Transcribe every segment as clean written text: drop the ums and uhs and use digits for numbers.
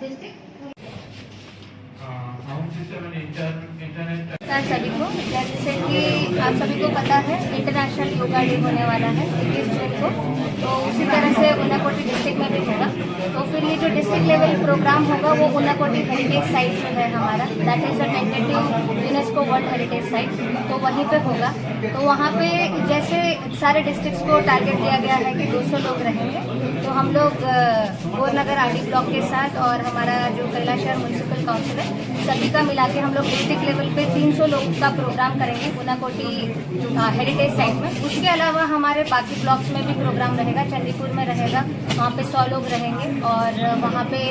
सभी को, जैसे कि आप सभी को पता है इंटरनेशनल योगा डे होने वाला है 21 जून को, तो उसी तरह से ऊनाकोटी डिस्ट्रिक्ट में भी होगा। तो फिर ये जो डिस्ट्रिक्ट लेवल प्रोग्राम होगा वो ऊनाकोटी हेरिटेज साइट जो है हमारा, that is a tentative UNESCO world heritage site, तो वहीं पे होगा। तो वहाँ पे जैसे सारे डिस्ट्रिक्ट्स को टारगेट दिया गया है कि 200 लोग रहेंगे, तो हम लोग गोरनगर आरडी ब्लॉक के साथ और हमारा जो कैलाशहर म्यूनसिपल काउंसिल है सभी का मिला के हम लोग डिस्ट्रिक्ट लेवल पे 300 लोग का प्रोग्राम करेंगे ऊनाकोटी हेरिटेज साइट में। उसके अलावा हमारे बाकी ब्लॉक्स में भी प्रोग्राम रहेगा, चंडीपुर में रहेगा, वहाँ पे 100 लोग रहेंगे और वहाँ पे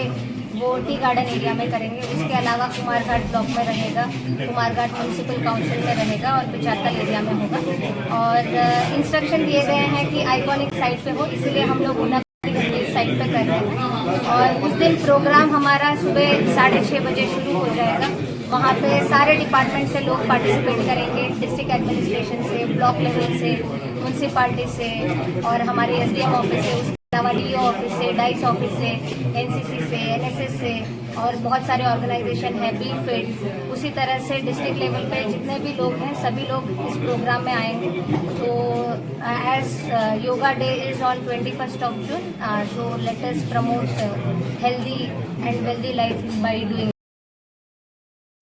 वो टी गार्डन एरिया में करेंगे। उसके अलावा कुमारघाट ब्लॉक में रहेगा, कुमारघाट म्यूनसिपल काउंसिल में रहेगा और पिचातल एरिया में होगा। और इंस्ट्रक्शन दिए गए हैं कि आइकॉनिक साइट पे हो, इसीलिए हम लोग ऊनाकोटी हेरिटेज साइट पे कर रहे हैं। और उस दिन प्रोग्राम हमारा सुबह 6:30 बजे शुरू हो जाएगा। वहाँ पे सारे डिपार्टमेंट से लोग पार्टिसिपेट करेंगे, डिस्ट्रिक्ट एडमिनिस्ट्रेशन से, ब्लॉक लेवल से, म्यूनसिपाल्टी से और हमारे एसडीएम ऑफिस से, उसके अलावा डीओ ऑफिस से, डाइस ऑफिस से, एनसीसी से, एनएसएस से और बहुत सारे ऑर्गेनाइजेशन हैं, बी फिट। उसी तरह से डिस्ट्रिक्ट लेवल पे जितने भी लोग हैं सभी लोग इस प्रोग्राम में आएंगे। तो as yoga day is on 21st of June, so let us promote healthy and wealthy life by doing।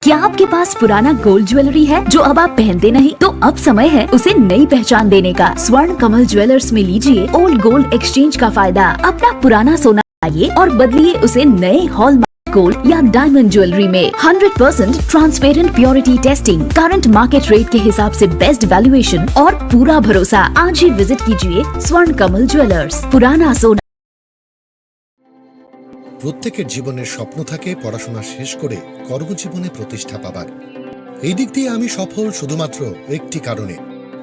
क्या आपके पास पुराना गोल्ड ज्वेलरी है जो अब आप पहनते नहीं? तो अब समय है उसे नई पहचान देने का। स्वर्ण कमल ज्वेलर्स में लीजिए ओल्ड गोल्ड एक्सचेंज का फायदा। अपना पुराना सोना लाइए और बदलिए उसे नए हॉलमार्क गोल्ड या डायमंड ज्वेलरी में। 100% transparent purity testing, current market rate के हिसाब से बेस्ट वैल्यूएशन और पूरा भरोसा। आज ही विजिट कीजिए स्वर्ण कमल ज्वेलर्स। पुराना सोना। প্রত্যেকের জীবনের স্বপ্ন থাকে পড়াশোনা শেষ করে কর্মজীবনে প্রতিষ্ঠা পাবার। এই দিক দিয়ে আমি সফল শুধুমাত্র একটি কারণে,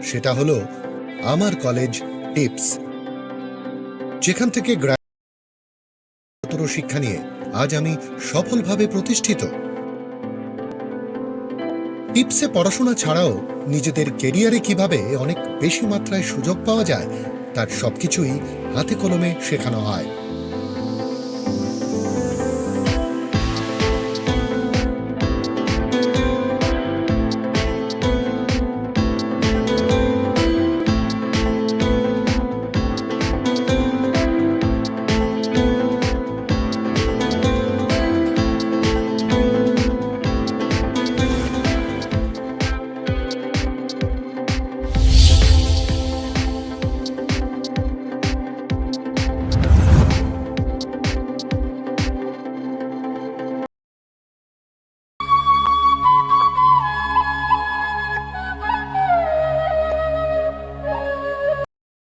সেটা হলো আমার কলেজ টিপস, যেখান থেকে গ্রামান্তর শিক্ষা নিয়ে আজ আমি সফলভাবে প্রতিষ্ঠিত। টিপসে পড়াশোনা ছাড়াও নিজেদের কেরিয়ারে কিভাবে অনেক বেশি মাত্রায় সুযোগ পাওয়া যায় তার সবকিছুই হাতে কলমে শেখানো হয়।